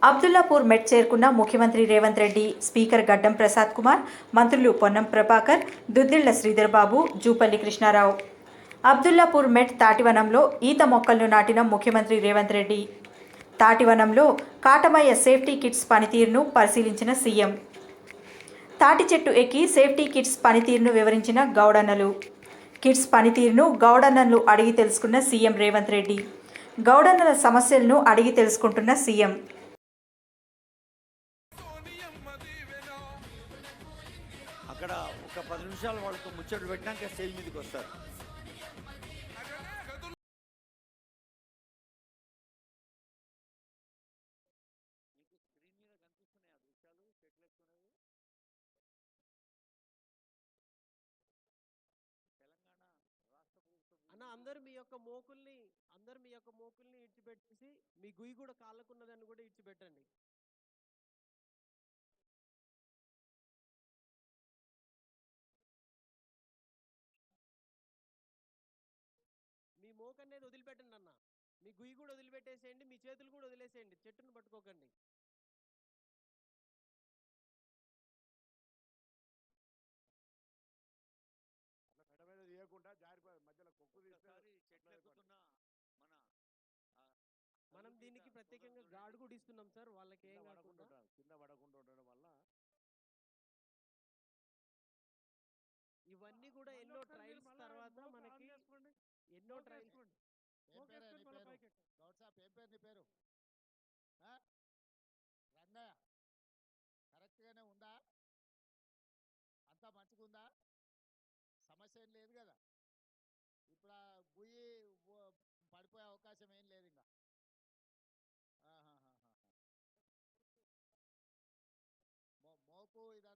అబ్దుల్లాపూర్ మెట్ చేరుకున్న ముఖ్యమంత్రి రేవంత్ రెడ్డి, స్పీకర్ గడ్డం ప్రసాద్ కుమార్, మంత్రులు పొన్నం ప్రభాకర్, దుద్దిళ్ల శ్రీధర్ బాబు, జూపల్లి కృష్ణారావు. అబ్దుల్లాపూర్ మెట్ తాటివనంలో ఈత మొక్కలను నాటిన ముఖ్యమంత్రి రేవంత్ రెడ్డి. తాటివనంలో కాటమయ్య సేఫ్టీ కిట్స్ పనితీరును పరిశీలించిన సీఎం. తాటి చెట్టు ఎక్కి సేఫ్టీ కిట్స్ పనితీరును వివరించిన గౌడన్నలు. కిట్స్ పనితీరును గౌడన్నలు అడిగి తెలుసుకున్న సీఎం రేవంత్ రెడ్డి. గౌడన్నల సమస్యలను అడిగి తెలుసుకుంటున్న సీఎం. అక్కడ ఒక 10 నిమిషాలు వాళ్ళతో ముచ్చట్లు పెట్టినాక స్టేజ్ మీదకి వస్తారు. అన్న అందరు మీ యొక్క మోకుల్ని ఇడ్చిపెట్టేసి మీ గుయ్యి కూడా కాళ్ళకున్నదాన్ని కూడా ఇడ్చిపెట్టండి. మీ మోక అనేది వదిలిపెట్టండి అన్న. మీ గుయ్యి కూడా వదిలిపెట్టేసేయండి, మీ చేతులు కూడా వదిలేసేయండి, చెట్టును పట్టుకోకండి. మనం దీనికి ప్రత్యేకంగా గార్డు కూడా ఇస్తున్నాం సార్, వాళ్ళకి ఏం కాకుండా కింద పడకుండా ఉండడం వల్ల ఇవన్నీ కూడా ఎన్నో ట్రయల్స్ తర్వాత మనకి ఎన్నో ట్రయల్స్. గౌడ్ సాబ్ ఏం పేరు నీ పేరు? రంగయ్య, కరెక్ట్గానే ఉందా? అంతా మంచిగుందా? సమస్య ఏం లేదు కదా? ఇప్పుడు ఆ గుయ్యి పడిపోయే అవకాశం ఏం లేదు ఇంకా. మోపు ఇదంతా